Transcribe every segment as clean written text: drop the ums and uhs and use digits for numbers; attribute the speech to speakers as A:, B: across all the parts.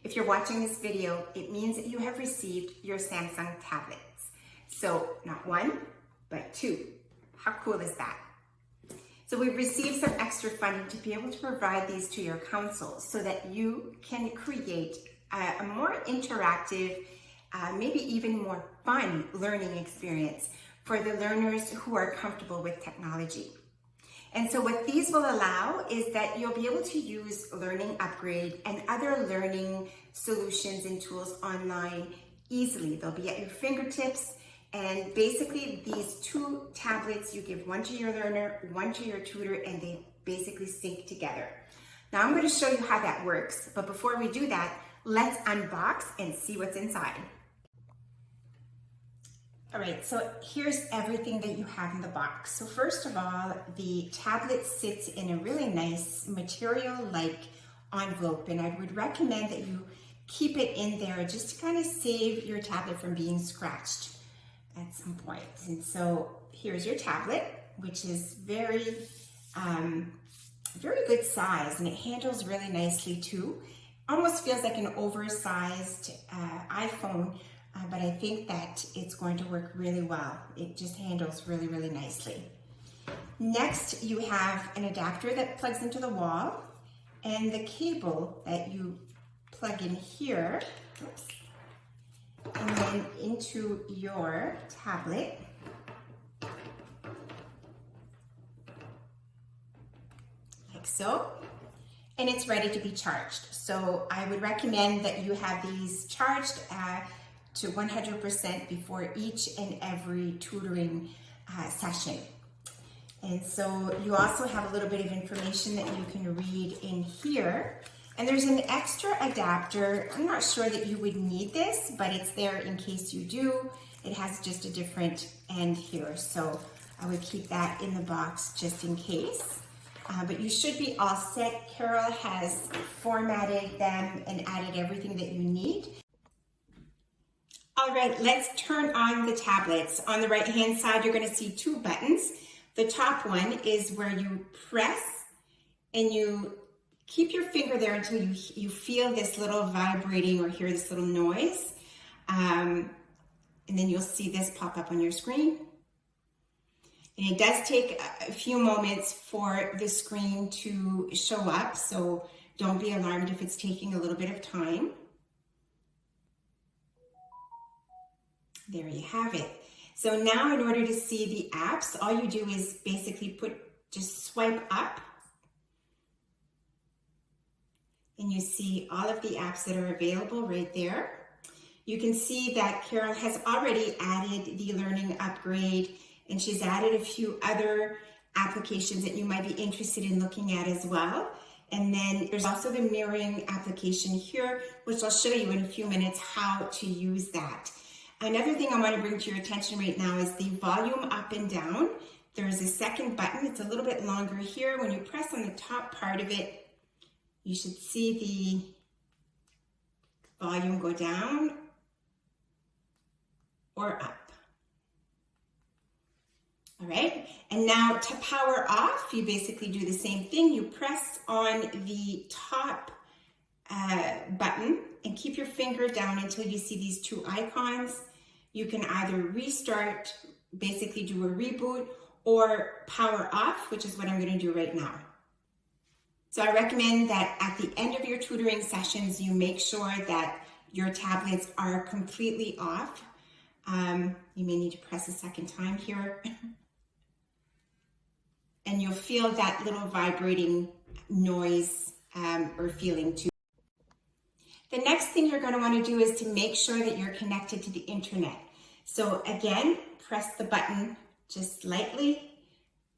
A: If you're watching this video, it means that you have received your Samsung tablets. So not one, but two. How cool is that? So we've received some extra funding to be able to provide these to your council so that you can create a more interactive, maybe even more fun learning experience for the learners who are comfortable with technology. And so what these will allow is that you'll be able to use Learning Upgrade and other learning solutions and tools online easily. They'll be at your fingertips. And basically these two tablets, you give one to your learner, one to your tutor, and they basically sync together. Now I'm going to show you how that works. But before we do that, let's unbox and see what's inside. All right, so here's everything that you have in the box. So first of all, the tablet sits in a really nice material-like envelope, and I would recommend that you keep it in there just to kind of save your tablet from being scratched at some point. And so here's your tablet, which is very good size, and it handles really nicely too. Almost feels like an oversized iPhone, but I think that it's going to work really well. It just handles really, really nicely. Next, you have an adapter that plugs into the wall and the cable that you plug in here, oops, and then into your tablet. Like so. And it's ready to be charged. So I would recommend that you have these charged to 100% before each and every tutoring session. And so you also have a little bit of information that you can read in here. And there's an extra adapter. I'm not sure that you would need this, but it's there in case you do. It has just a different end here. So I would keep that in the box just in case. But you should be all set. Carol has formatted them and added everything that you need. All right, let's turn on the tablets. On the right-hand side, you're going to see two buttons. The top one is where you press and you keep your finger there until you feel this little vibrating or hear this little noise. And then you'll see this pop up on your screen. And it does take a few moments for the screen to show up, so don't be alarmed if it's taking a little bit of time. There you have it. So now in order to see the apps, all you do is basically just swipe up and you see all of the apps that are available right there. You can see that Carol has already added the Learning Upgrade, and she's added a few other applications that you might be interested in looking at as well. And then there's also the mirroring application here, which I'll show you in a few minutes how to use that. Another thing I want to bring to your attention right now is the volume up and down. There's a second button. It's a little bit longer here. When you press on the top part of it, you should see the volume go down or up. All right, and now to power off, you basically do the same thing. You press on the top button and keep your finger down until you see these two icons. You can either restart, basically do a reboot, or power off, which is what I'm going to do right now. So I recommend that at the end of your tutoring sessions, you make sure that your tablets are completely off. You may need to press a second time here. And you'll feel that little vibrating noise or feeling too. The next thing you're going to want to do is to make sure that you're connected to the internet. So again, press the button just lightly,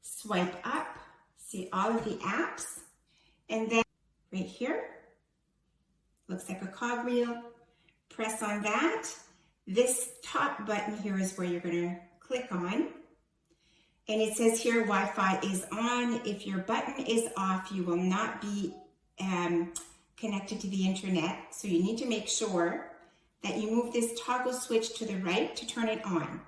A: swipe up, see all of the apps, and then right here, looks like a cogwheel, press on that. This top button here is where you're going to click on. And it says here, Wi-Fi is on. If your button is off, you will not be connected to the internet. So you need to make sure that you move this toggle switch to the right to turn it on.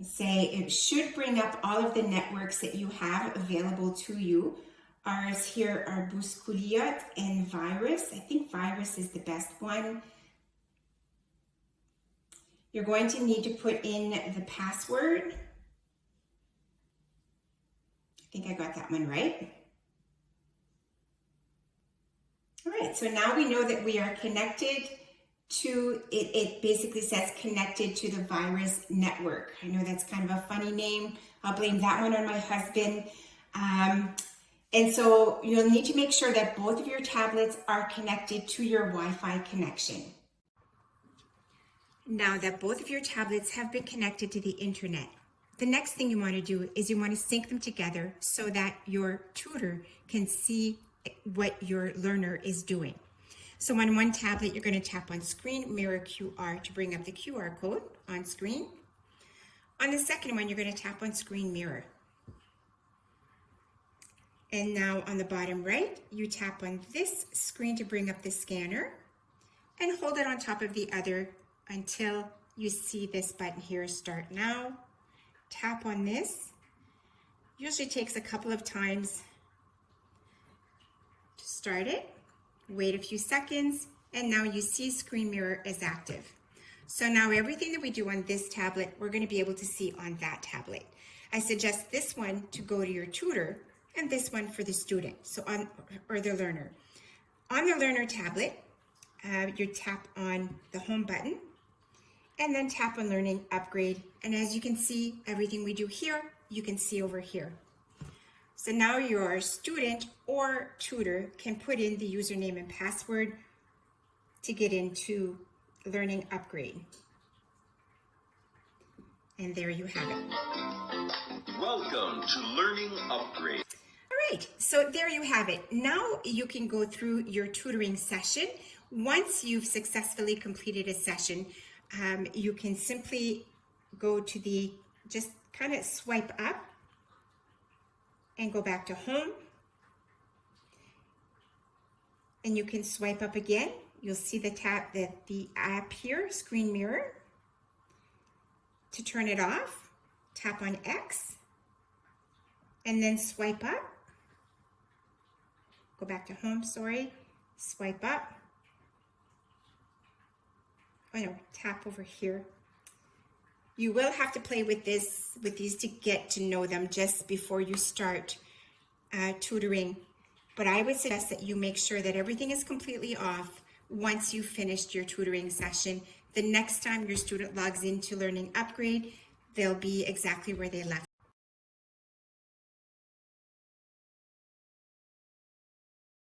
A: Say it should bring up all of the networks that you have available to you Ours here are Bousculiot and Virus. I think Virus is the best one. You're going to need to put in the password. I think I got that one right. All right, so now we know that we are connected to, it basically says connected to the Virus network. I know that's kind of a funny name. I'll blame that one on my husband. And so you'll need to make sure that both of your tablets are connected to your Wi-Fi connection. Now that both of your tablets have been connected to the internet, the next thing you want to do is you want to sync them together so that your tutor can see what your learner is doing. So on one tablet, you're going to tap on Screen Mirror QR to bring up the QR code on screen. On the second one, you're going to tap on Screen Mirror. And now on the bottom right, you tap on this screen to bring up the scanner and hold it on top of the other until you see this button here, Start Now. Tap on this. Usually takes a couple of times to start it. Wait a few seconds, and now you see Screen Mirror is active. So now everything that we do on this tablet, we're going to be able to see on that tablet. I suggest this one to go to your tutor and this one for the student, or the learner. On the learner tablet, you tap on the home button and then tap on Learning Upgrade. And as you can see, everything we do here, you can see over here. So now your student or tutor can put in the username and password to get into Learning Upgrade. And there you have it.
B: Welcome to Learning Upgrade.
A: All right, so there you have it. Now you can go through your tutoring session. Once you've successfully completed a session, you can simply go to just kind of swipe up and go back to home. And you can swipe up again. You'll see the app here, Screen Mirror. To turn it off, tap on X and then swipe up. Go back to home, swipe up. Oh no, tap over here. You will have to play with these to get to know them just before you start tutoring. But I would suggest that you make sure that everything is completely off once you've finished your tutoring session. The next time your student logs into Learning Upgrade, they'll be exactly where they left